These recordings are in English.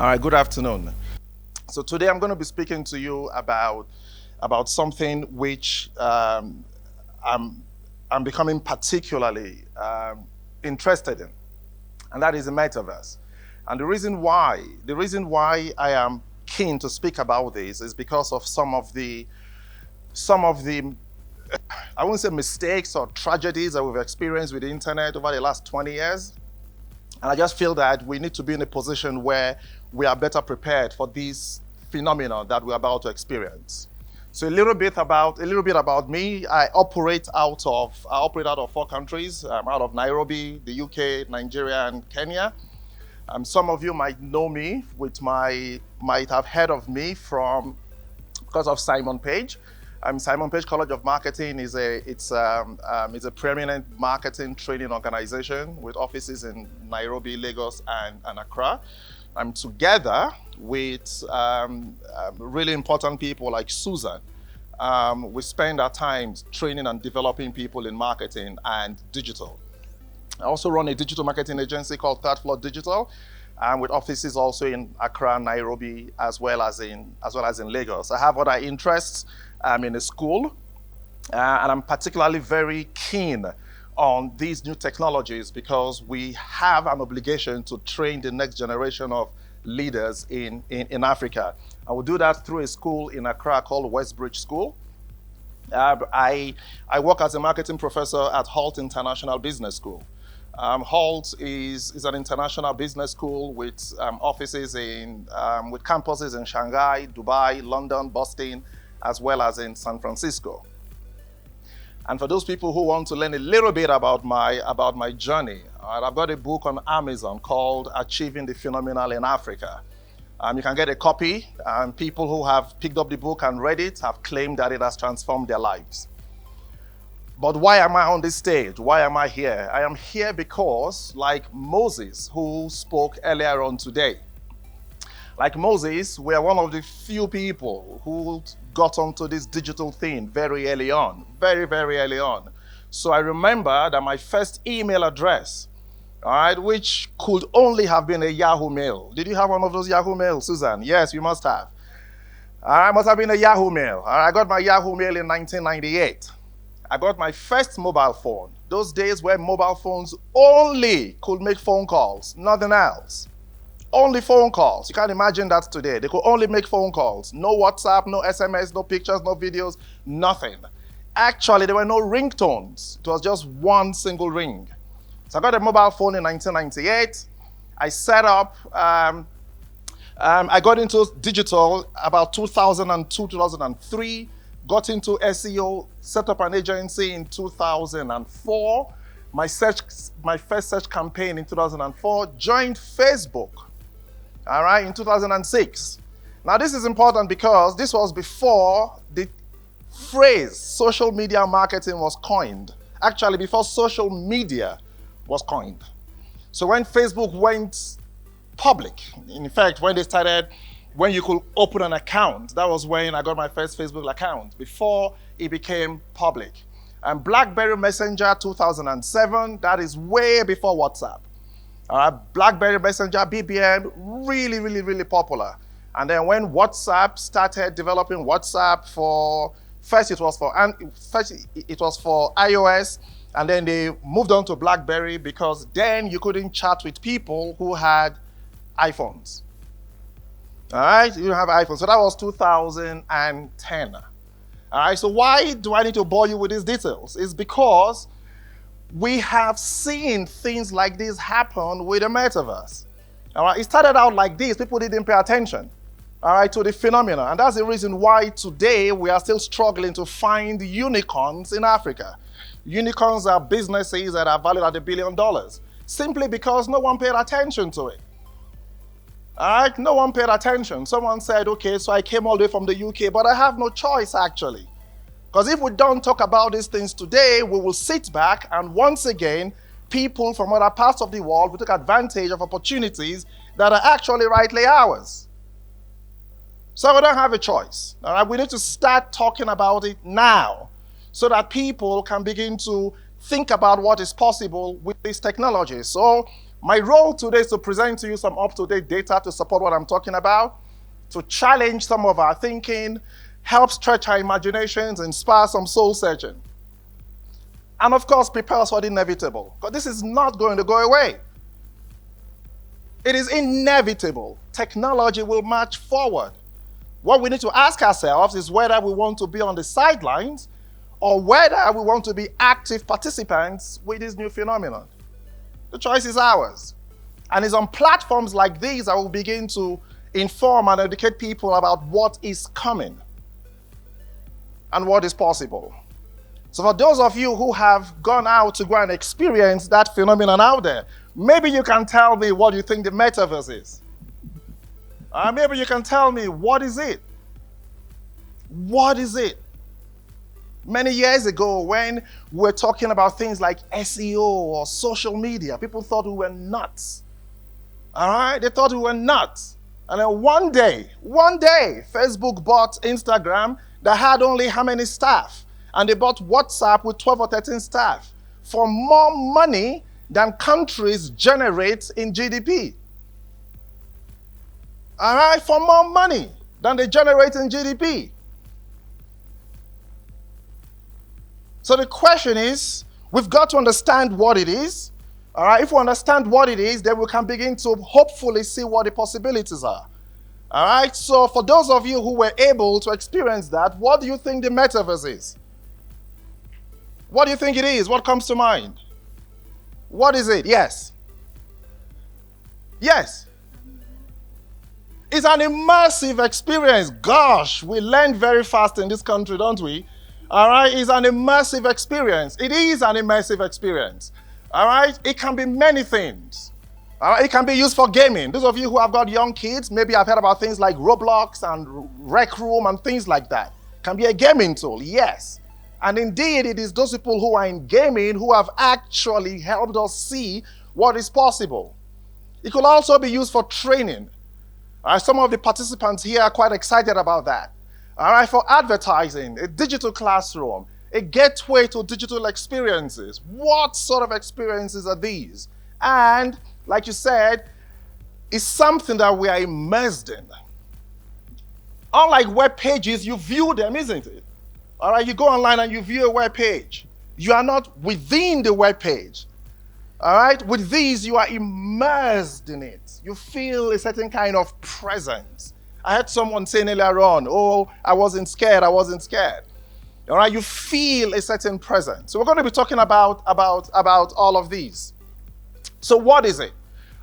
All right, good afternoon. So today I'm going to be speaking to you about something which I'm becoming particularly interested in, and that is the metaverse. And the reason why I am keen to speak about this is because of some of the I won't say mistakes or tragedies that we've experienced with the internet over the last 20 years. And I just feel that we need to be in a position where we are better prepared for this phenomenon that we're about to experience. So a little bit about me. I operate out of 4 countries. I'm out of Nairobi, the UK, Nigeria, and Kenya. Some of you might know me might have heard of me because of Simon Page. Simon Page College of Marketing is a preeminent marketing training organization with offices in Nairobi, Lagos, and Accra. I'm together with really important people like Susan. We spend our time training and developing people in marketing and digital. I also run a digital marketing agency called Third Floor Digital, with offices also in Accra, Nairobi, as well as in Lagos. I have other interests. I'm in a school, and I'm particularly keen on these new technologies because we have an obligation to train the next generation of leaders in Africa. I will do that through a school in Accra called WestBridge School. I work as a marketing professor at Hult International Business School. Hult is an international business school with offices with campuses in Shanghai, Dubai, London, Boston, as well as in San Francisco. And for those people who want to learn a little bit about my journey, I've got a book on Amazon called Achieving the Phenomenal in Africa. You can get a copy, and people who have picked up the book and read it have claimed that it has transformed their lives. But why am I on this stage? Why am I here? I am here because, like Moses, who spoke earlier on today, like Moses, we are one of the few people who got onto this digital thing very early on, very, very early on. So I remember that my first email address, all right, which could only have been a Yahoo mail. Did you have one of those Yahoo mails, Susan? Yes, you must have. I must have been a Yahoo mail. I got my Yahoo mail in 1998. I got my first mobile phone. Those days where mobile phones only could make phone calls, nothing else. Only phone calls. You can't imagine that today. They could only make phone calls. No WhatsApp, no SMS, no pictures, no videos, nothing. Actually, there were no ringtones. It was just one single ring. So I got a mobile phone in 1998. I set up, I got into digital about 2002, 2003. Got into SEO, set up an agency in 2004. My first search campaign in 2004, joined Facebook, all right, in 2006. Now this is important because this was before the phrase social media marketing was coined. Actually, before social media was coined. So when Facebook went public, in fact, when you could open an account, that was when I got my first Facebook account, before it became public. And BlackBerry Messenger 2007, that is way before WhatsApp. BlackBerry Messenger, BBM, really, really, really popular. And then when WhatsApp started developing WhatsApp first it was for iOS, and then they moved on to BlackBerry because then you couldn't chat with people who had iPhones. All right, you don't have an iPhone. So that was 2010. All right, so why do I need to bore you with these details? It's because we have seen things like this happen with the metaverse. All right, it started out like this. People didn't pay attention, all right, to the phenomenon. And that's the reason why today we are still struggling to find unicorns in Africa. Unicorns are businesses that are valued at $1 billion, simply because no one paid attention to it. All right, no one paid attention. Someone said, okay, so I came all the way from the UK, but I have no choice actually. Because if we don't talk about these things today, we will sit back and once again, people from other parts of the world will take advantage of opportunities that are actually rightly ours. So we don't have a choice. All right, we need to start talking about it now so that people can begin to think about what is possible with these technologies. So My role today is to present to you some up-to-date data to support what I'm talking about, to challenge some of our thinking, help stretch our imaginations, inspire some soul searching. And of course, prepare us for the inevitable, because this is not going to go away. It is inevitable. Technology will march forward. What we need to ask ourselves is whether we want to be on the sidelines or whether we want to be active participants with this new phenomenon. The choice is ours. And it's on platforms like these that will begin to inform and educate people about what is coming and what is possible. So for those of you who have gone out to go and experience that phenomenon out there, maybe you can tell me what you think the metaverse is. Maybe you can tell me, what is it? What is it? Many years ago, when we were talking about things like SEO or social media, people thought we were nuts. All right? They thought we were nuts. And then one day, Facebook bought Instagram that had only how many staff? And they bought WhatsApp with 12 or 13 staff for more money than countries generate in GDP. All right? For more money than they generate in GDP. So the question is, we've got to understand what it is. All right? If we understand what it is, then we can begin to hopefully see what the possibilities are. All right? So for those of you who were able to experience that, what do you think the metaverse is? What do you think it is? What comes to mind? What is it? Yes. Yes. It's an immersive experience. Gosh, we learn very fast in this country, don't we? All right, it's an immersive experience. It is an immersive experience. All right, it can be many things. All right, it can be used for gaming. Those of you who have got young kids, maybe have heard about things like Roblox and Rec Room and things like that. It can be a gaming tool, yes. And indeed, it is those people who are in gaming who have actually helped us see what is possible. It could also be used for training. Some of the participants here are quite excited about that. All right, for advertising, a digital classroom, a gateway to digital experiences. What sort of experiences are these? And like you said, it's something that we are immersed in. Unlike web pages, you view them, isn't it? All right, you go online and you view a web page. You are not within the web page. All right, with these, you are immersed in it. You feel a certain kind of presence. I heard someone saying earlier on, oh, I wasn't scared. All right, you feel a certain presence. So we're going to be talking about all of these. So what is it?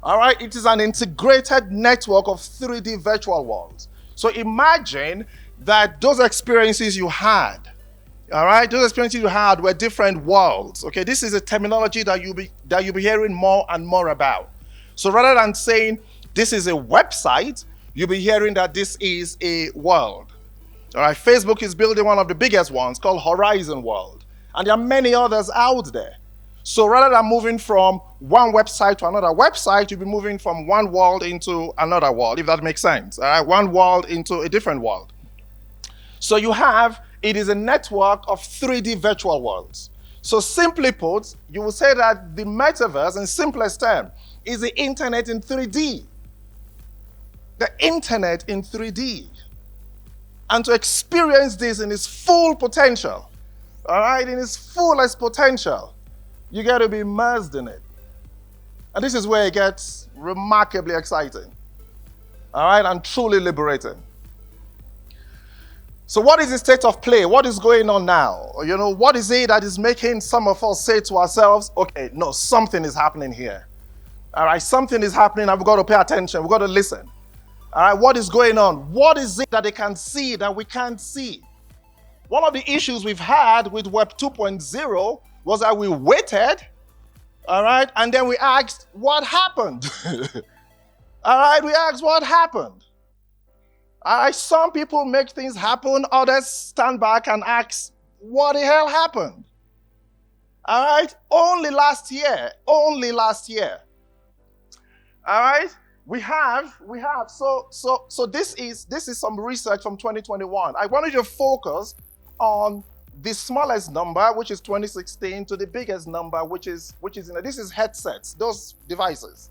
All right, it is an integrated network of 3D virtual worlds. So imagine that those experiences you had, all right, those experiences you had were different worlds. Okay, this is a terminology that you'll be hearing more and more about. So rather than saying this is a website, you'll be hearing that this is a world. All right, Facebook is building one of the biggest ones called Horizon World. And there are many others out there. So rather than moving from one website to another website, you'll be moving from one world into another world, if that makes sense. All right, one world into a different world. So it is a network of 3D virtual worlds. So simply put, you will say that the metaverse, in simplest term, is the internet in 3D. The internet in 3D. And to experience this in its full potential, all right, in its fullest potential, you got to be immersed in it. And this is where it gets remarkably exciting, all right, and truly liberating. So what is the state of play? What is going on now? You know, what is it that is making some of us say to ourselves, okay, no, something is happening here. All right, something is happening and we've got to pay attention. We've got to listen. All right, what is going on? What is it that they can see that we can't see? One of the issues we've had with Web 2.0 was that we waited, all right, and then we asked, what happened? All right, we asked, what happened? All right, some people make things happen, others stand back and ask, what the hell happened? All right, only last year. All right, we have, so this is some research from 2021. I wanted you to focus on the smallest number, which is 2016, to the biggest number, which is this is headsets, those devices.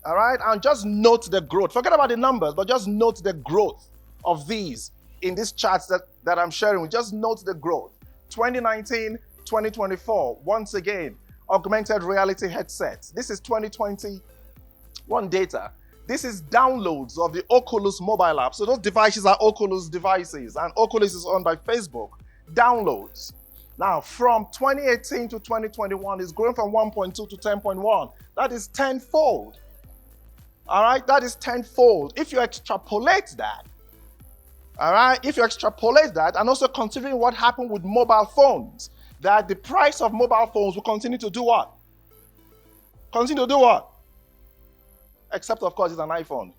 All right, and just note the growth. Forget about the numbers, but just note the growth of these in these charts that I'm sharing. Just note the growth. 2019, 2024, once again, augmented reality headsets. This is 2021 data. This is downloads of the Oculus mobile app. So those devices are Oculus devices, and Oculus is owned by Facebook. Downloads. Now, from 2018 to 2021, it's growing from 1.2 to 10.1. That is tenfold. All right, that is tenfold. If you extrapolate that, all right, if you extrapolate that, and also considering what happened with mobile phones, that the price of mobile phones will continue to do what? Continue to do what? Except, of course, it's an iPhone.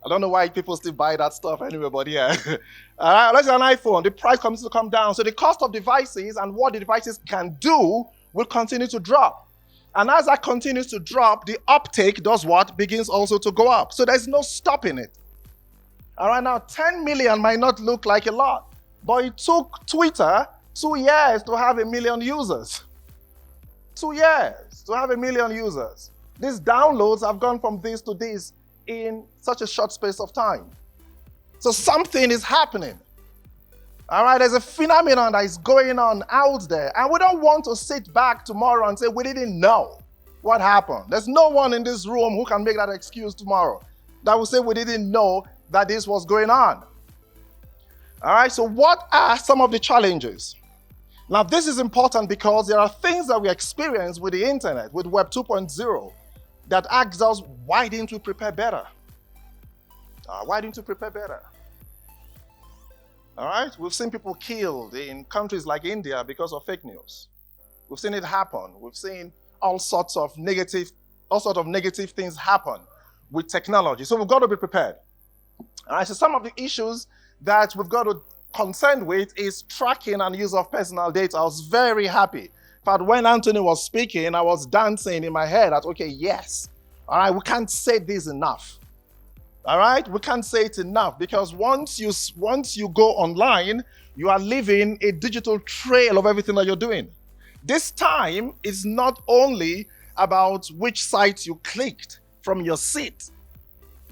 I don't know why people still buy that stuff anyway, but yeah. All right, unless it's an iPhone, the price continues to come down. So the cost of devices and what the devices can do will continue to drop. And as that continues to drop, the uptake does what? Begins also to go up. So there's no stopping it. All right, now 10 million might not look like a lot, but it took Twitter 2 years to have 1 million users. 2 years to have 1 million users. These downloads have gone from this to this in such a short space of time. So something is happening. All right, there's a phenomenon that is going on out there, and we don't want to sit back tomorrow and say we didn't know what happened. There's no one in this room who can make that excuse tomorrow that will say we didn't know that this was going on. All right, so what are some of the challenges? Now, this is important because there are things that we experience with the internet, with Web 2.0, that asks us, why didn't we prepare better? Why didn't we prepare better? All right, we've seen people killed in countries like India because of fake news. We've seen it happen. We've seen all sorts of negative things happen with technology. So we've got to be prepared. All right, so some of the issues that we've got to contend with is tracking and use of personal data. I was very happy. In fact, when Anthony was speaking, I was dancing in my head that, okay, yes, all right, we can't say this enough. All right, we can't say it enough, because once you go online, you are leaving a digital trail of everything that you're doing. This time is not only about which site you clicked from your seat.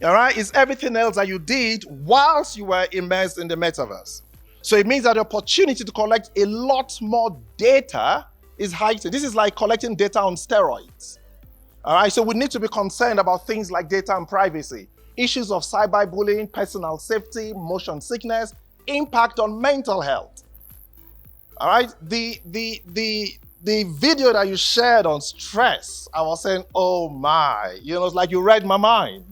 All right, it's everything else that you did whilst you were immersed in the metaverse. So it means that the opportunity to collect a lot more data is heightened. This is like collecting data on steroids. All right, so we need to be concerned about things like data and privacy, issues of cyberbullying, personal safety, motion sickness, impact on mental health. All right, the video that you shared on stress, I was saying, oh my, it's like you read my mind.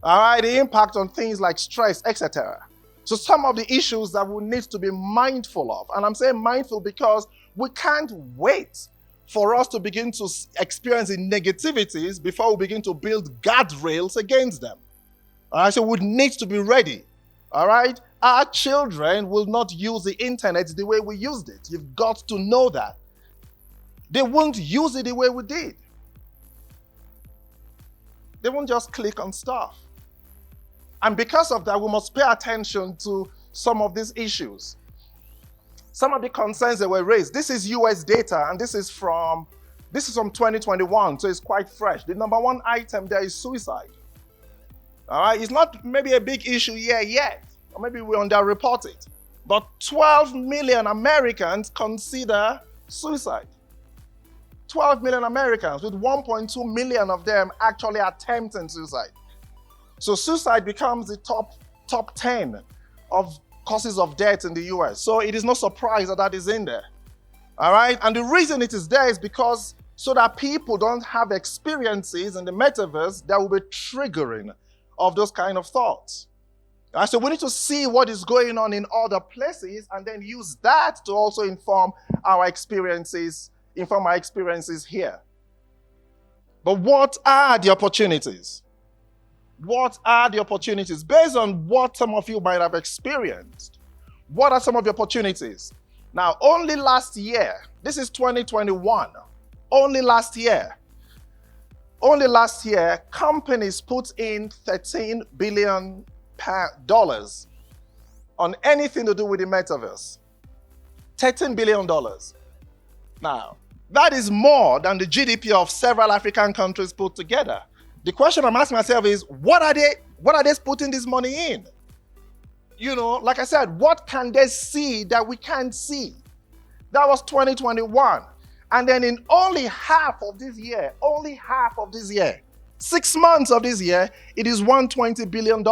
All right, the impact on things like stress, etc. So some of the issues that we need to be mindful of, and I'm saying mindful because we can't wait for us to begin to experience the negativities before we begin to build guardrails against them. All right, so we need to be ready. All right, our children will not use the internet the way we used it. You've got to know that. They won't use it the way we did. They won't just click on stuff. And because of that, we must pay attention to some of these issues. Some of the concerns that were raised. This is US data, and this is from 2021, so it's quite fresh. The number one item there is suicide. All right, it's not maybe a big issue here yet, or maybe we underreport it. But 12 million Americans consider suicide. 12 million Americans, with 1.2 million of them actually attempting suicide. So suicide becomes the top 10 of causes of death in the US. So it is no surprise that that is in there. All right, and the reason it is there is because so that people don't have experiences in the metaverse that will be triggering of those kind of thoughts. All right, so we need to see what is going on in other places and then use that to also inform our experiences here. But what are the opportunities? What are the opportunities? Based on what some of you might have experienced, what are some of the opportunities? Now, only last year, this is 2021, only last year, companies put in $13 billion on anything to do with the metaverse. $13 billion. Now, that is more than the GDP of several African countries put together. The question I'm asking myself is, what are they putting this money in? You know, like I said, what can they see that we can't see? That was 2021. And then in only half of this year, 6 months of this year, it is $120 billion.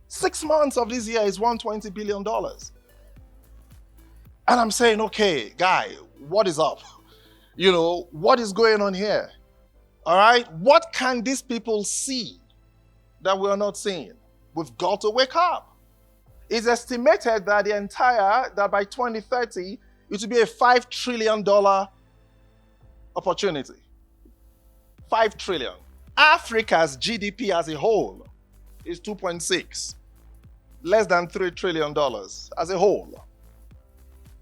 6 months of this year is $120 billion. And I'm saying, okay, guy, what is up? You know, what is going on here? All right, what can these people see that we are not seeing? We've got to wake up. It's estimated that that by 2030, it will be a $5 trillion opportunity. 5 trillion. Africa's GDP as a whole is 2.6. Less than $3 trillion as a whole.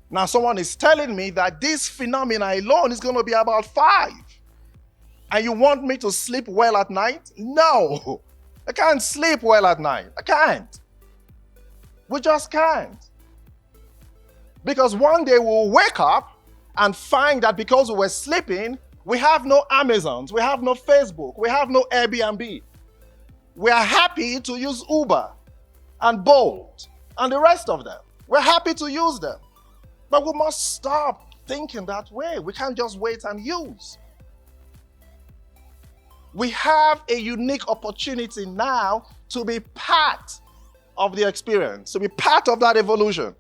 Now someone is telling me that this phenomena alone is going to be about 5. And you want me to sleep well at night? No, I can't sleep well at night. I can't. We just can't. Because one day we'll wake up and find that because we were sleeping, we have no Amazons, we have no Facebook, we have no Airbnb. We are happy to use Uber and Bolt and the rest of them. We're happy to use them. But we must stop thinking that way. We can't just wait and use. We have a unique opportunity now to be part of the experience, to be part of that evolution.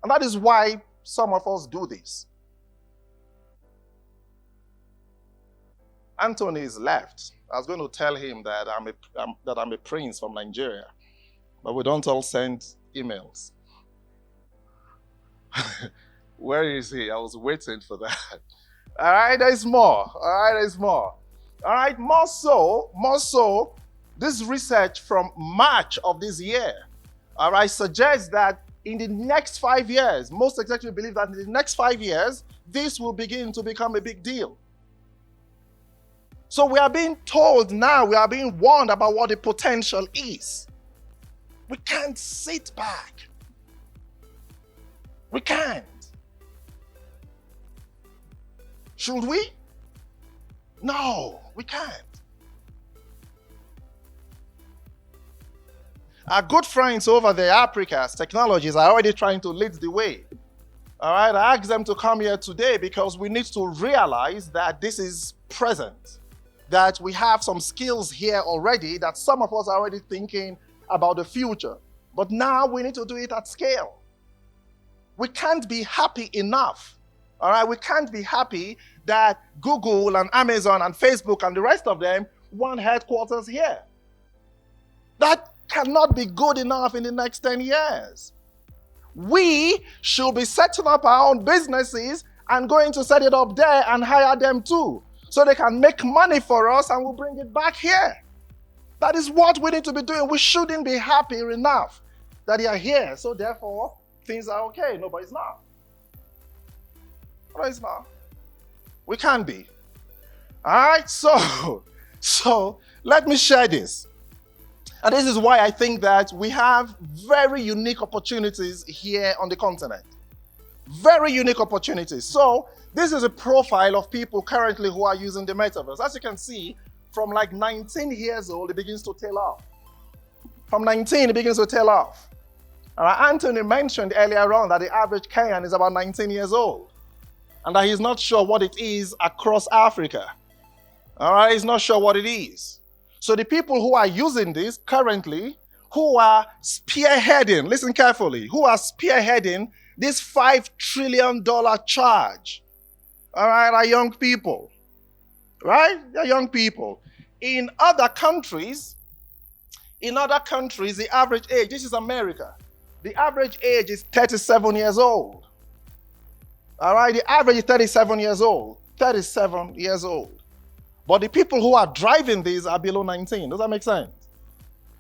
And that is why some of us do this. Anthony is left. I was going to tell him that I'm a prince from Nigeria, but we don't all send emails. Where is he? I was waiting for that. All right, there's more. All right, more so, this research from March of this year, all right, suggests that in the next 5 years, most executives believe that in the next 5 years, this will begin to become a big deal. So we are being told now, we are being warned about what the potential is. We can't sit back. We can't. Should we? No, we can't. Our good friends over there, Africa's Technologies, are already trying to lead the way. All right, I asked them to come here today because we need to realize that this is present, that we have some skills here already, that some of us are already thinking about the future. But now we need to do it at scale. We can't be happy enough. All right, we can't be happy that Google and Amazon and Facebook and the rest of them want headquarters here. That cannot be good enough in the next 10 years. We should be setting up our own businesses and going to set it up there and hire them too, so they can make money for us and we'll bring it back here. That is what we need to be doing. We shouldn't be happy enough that they are here, so therefore things are okay. No, but it's not. No, it's not. We can't be. All right, so let me share this. And this is why I think that we have very unique opportunities here on the continent. Very unique opportunities. So this is a profile of people currently who are using the metaverse. As you can see, from like 19 years old, it begins to tail off. From 19, it begins to tail off. All right, Anthony mentioned earlier on that the average Kenyan is about 19 years old and that he's not sure what it is across Africa. All right, he's not sure what it is. So the people who are using this currently, who are spearheading, listen carefully, who are spearheading this $5 trillion charge, all right, are young people, right? They're young people. In other countries, the average age, this is America, the average age is 37 years old. All right, the average is 37 years old. 37 years old. But the people who are driving these are below 19. Does that make sense?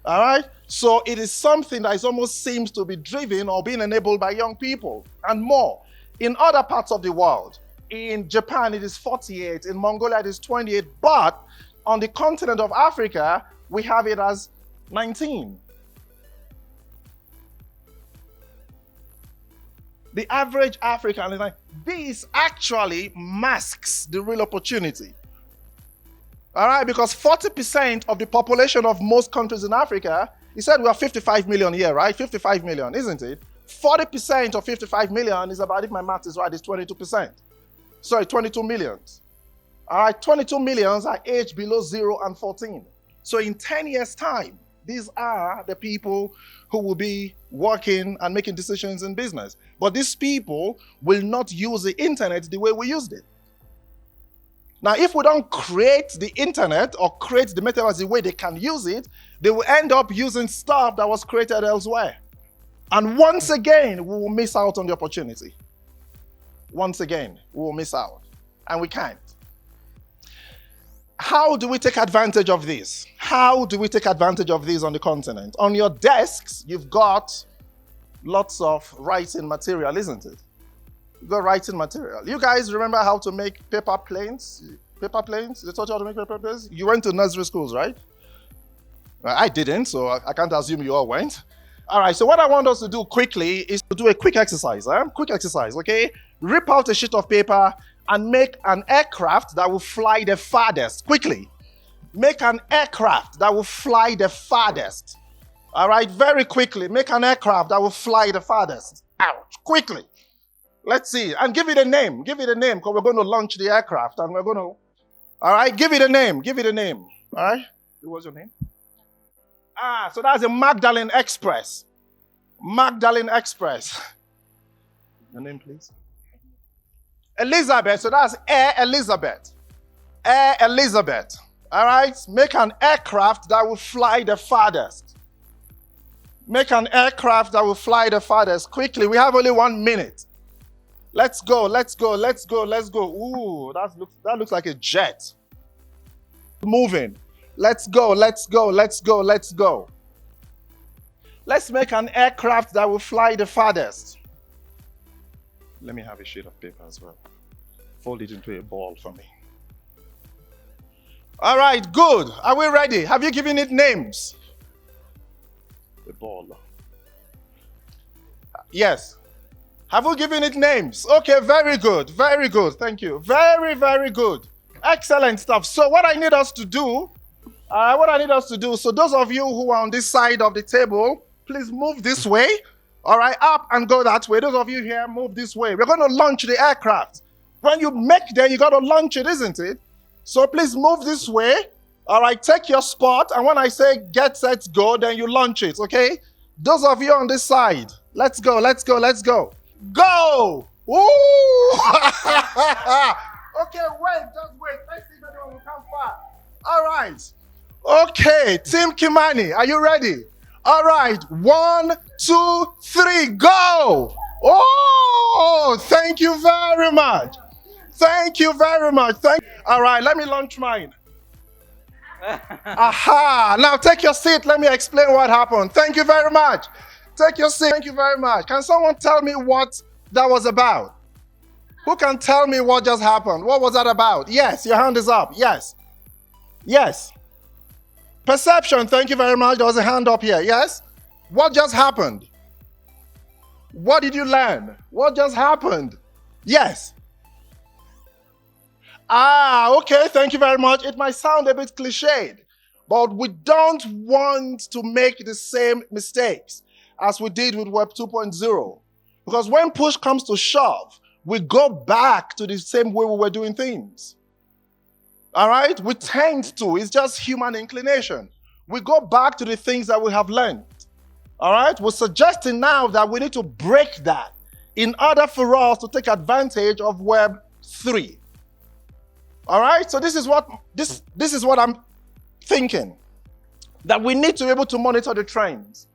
All right? So it is something that almost seems to be driven or being enabled by young people and more. In other parts of the world, in Japan it is 48, in Mongolia it is 28, but on the continent of Africa, we have it as 19. The average African, this actually masks the real opportunity. All right, because 40% of the population of most countries in Africa, he said we are 55 million here, right? 55 million, isn't it? 40% of 55 million is about, if my math is right, is 22%. Sorry, 22 millions. All right, 22 millions are aged below 0 and 14. So in 10 years' time, these are the people who will be working and making decisions in business. But these people will not use the internet the way we used it. Now, if we don't create the internet or create the metaverse the way they can use it, they will end up using stuff that was created elsewhere. And once again, we will miss out on the opportunity. Once again, we will miss out. And we can't. How do we take advantage of this? How do we take advantage of this on the continent? On your desks, you've got lots of writing material, isn't it? You've got writing material. You guys remember how to make paper planes? Paper planes? They taught you how to make paper planes? You went to nursery schools, right? I didn't, so I can't assume you all went. All right, so what I want us to do quickly is to do a quick exercise. Quick exercise, okay? Rip out a sheet of paper and make an aircraft that will fly the farthest. Quickly. Make an aircraft that will fly the farthest. All right, very quickly. Make an aircraft that will fly the farthest. Ouch, quickly. Let's see. And give it a name. Give it a name, because we're going to launch the aircraft and we're going to... All right, give it a name. Give it a name. All right? What was your name? So that's a Magdalene Express. Magdalene Express. Your name, please? Elizabeth. So that's Air Elizabeth. Air Elizabeth. All right? Make an aircraft that will fly the farthest. Make an aircraft that will fly the farthest. Quickly. We have only 1 minute. Let's go. Let's go. Let's go. Let's go. Ooh, that looks like a jet. Moving. Let's go. Let's go. Let's go. Let's go. Let's make an aircraft that will fly the farthest. Let me have a sheet of paper as well. Fold it into a ball for me. All right, good. Are we ready? Have you given it names? The ball. Yes. Have you given it names? Okay, very good. Very good. Thank you. Very, very good. Excellent stuff. So what I need us to do, so those of you who are on this side of the table, please move this way. All right, up and go that way. Those of you here, move this way. We're going to launch the aircraft. When you make that, you got to launch it, isn't it? So please move this way. All right, take your spot. And when I say get, set, go, then you launch it, okay? Those of you on this side, let's go, let's go, let's go. Go! Ooh! Okay, wait, just wait. Let's see if anyone will come far. All right. Okay, Team Kimani, are you ready? All right, 1, 2, 3, go! Oh, thank you very much. Thank you very much. All right, let me launch mine. Aha! Now take your seat. Let me explain what happened. Thank you very much. Take your seat. Thank you very much. Can someone tell me what that was about? Who can tell me what just happened? What was that about? Yes, your hand is up. Yes. Yes. Perception. Thank you very much. There was a hand up here. Yes. What just happened? What did you learn? What just happened? Yes. Okay. Thank you very much. It might sound a bit cliched, but we don't want to make the same mistakes as we did with Web 2.0. Because when push comes to shove, we go back to the same way we were doing things. All right? We tend to. It's just human inclination. We go back to the things that we have learned. All right? We're suggesting now that we need to break that in order for us to take advantage of Web 3. All right? So this is what I'm thinking. That we need to be able to monitor the trends.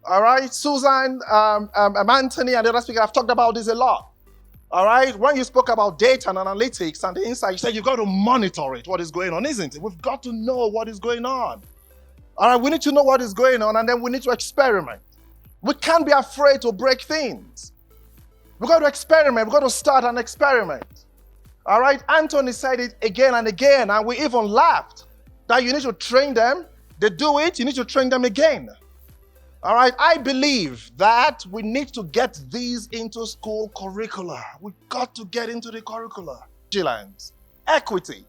All right? Susan, Anthony, and the other speakers have talked about this a lot. All right? When you spoke about data and analytics and the insight, you said you've got to monitor it, what is going on, isn't it? We've got to know what is going on. All right? We need to know what is going on, and then we need to experiment. We can't be afraid to break things. We've got to experiment. We've got to start an experiment. All right? Anthony said it again and again, and we even laughed that you need to train them. They do it, you need to train them again. All right, I believe that we need to get these into school curricula. We've got to get into the curricula. Vigilance, equity.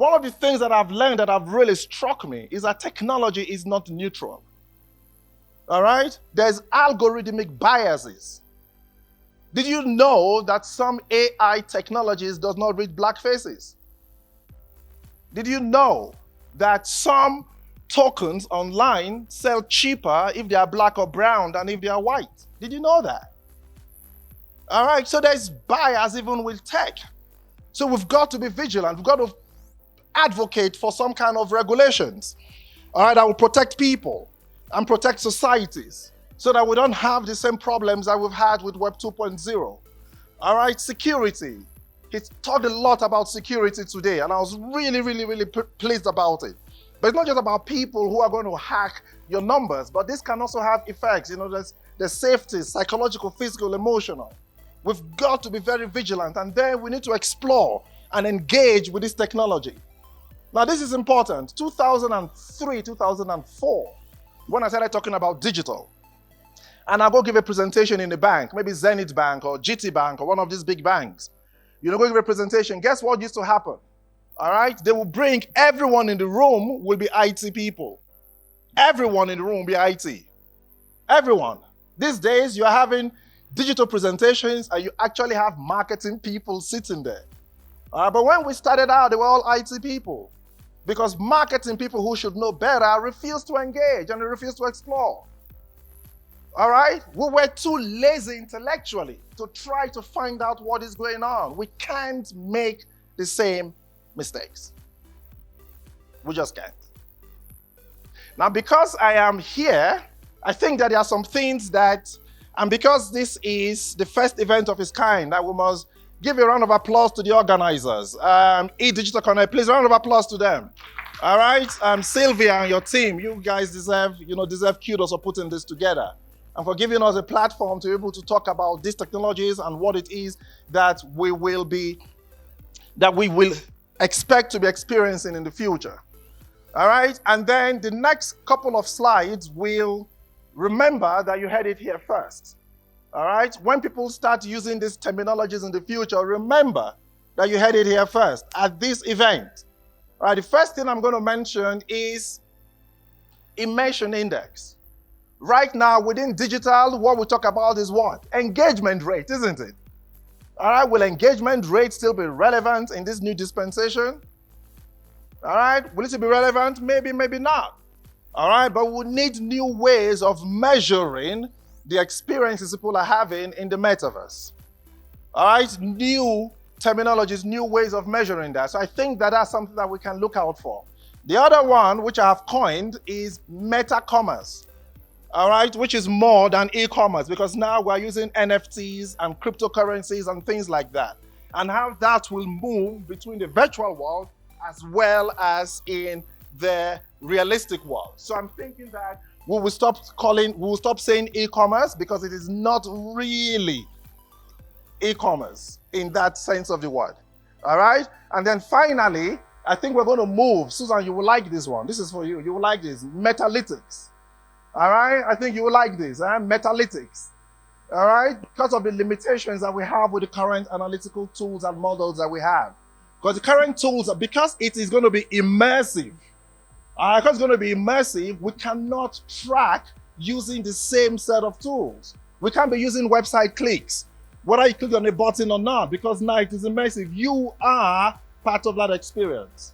One of the things that I've learned that have really struck me is that technology is not neutral. All right? There's algorithmic biases. Did you know that some AI technologies does not read black faces? Did you know that some tokens online sell cheaper if they are black or brown than if they are white? Did you know that? All right, so there's bias even with tech. So we've got to be vigilant. We've got to advocate for some kind of regulations, all right, that will protect people and protect societies so that we don't have the same problems that we've had with Web 2.0. All right, security. He talked a lot about security today, and I was really pleased about it. But it's not just about people who are going to hack your numbers, but this can also have effects. You know, there's safety, psychological, physical, emotional. We've got to be very vigilant, and then we need to explore and engage with this technology. Now, this is important. 2003, 2004, when I started talking about digital, and I go give a presentation in a bank, maybe Zenith Bank or GT Bank or one of these big banks. You know, go give a presentation. Guess what used to happen? All right? They will bring everyone in the room will be IT people. Everyone in the room will be IT. Everyone. These days, you're having digital presentations and you actually have marketing people sitting there. But when we started out, they were all IT people. Because marketing people who should know better refuse to engage and they refuse to explore. All right? We were too lazy intellectually to try to find out what is going on. We can't make the same mistakes. We just can't. Now, because I am here, I think that there are some things that, and because this is the first event of its kind, that we must give a round of applause to the organizers. eDigital Connect, please, a round of applause to them. All right? Sylvia and your team, you guys deserve kudos for putting this together and for giving us a platform to be able to talk about these technologies and what it is that we will expect to be experiencing in the future. All right? And then the next couple of slides will remember that you heard it here first. All right? When people start using these terminologies in the future, remember that you heard it here first at this event. All right, the first thing I'm going to mention is immersion index. Right now, within digital, what we talk about is what? Engagement rate, isn't it? All right, will engagement rate still be relevant in this new dispensation? All right, will it be relevant? Maybe, maybe not. All right, but we need new ways of measuring the experiences people are having in the metaverse. All right, new terminologies, new ways of measuring that. So I think that that's something that we can look out for. The other one, which I have coined, is meta-commerce. All right, which is more than e-commerce, because now we're using NFTs and cryptocurrencies and things like that, and how that will move between the virtual world as well as in the realistic world. So I'm thinking that we will stop saying e-commerce, because it is not really e-commerce in that sense of the word. All right, and then finally, I think we're going to move. Susan, you will like this one. This is for you. You will like this. Metalytics. All right, I think you will like this. Metalytics. All right, because of the limitations that we have with the current analytical tools and models that we have. Because the current tools, because it is going to be immersive. Because it's going to be immersive, we cannot track using the same set of tools. We can't be using website clicks, whether you click on a button or not, because now it is immersive. You are part of that experience.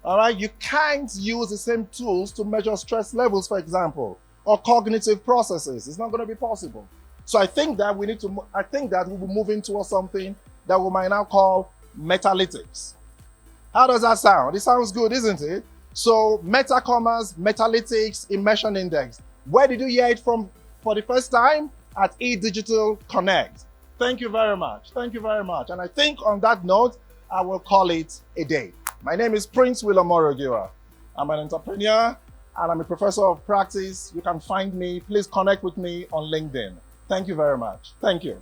All right, you can't use the same tools to measure stress levels, for example, or cognitive processes. It's not going to be possible. So I think that we'll be moving towards something that we might now call metalytics. How does that sound? It sounds good, isn't it? So meta-commerce, metalytics, immersion index. Where did you hear it from for the first time? At eDigital Connect. Thank you very much. Thank you very much. And I think on that note, I will call it a day. My name is Princewill Omorogiuwa. I'm an entrepreneur and I'm a professor of practice. You can find me. Please connect with me on LinkedIn. Thank you very much. Thank you.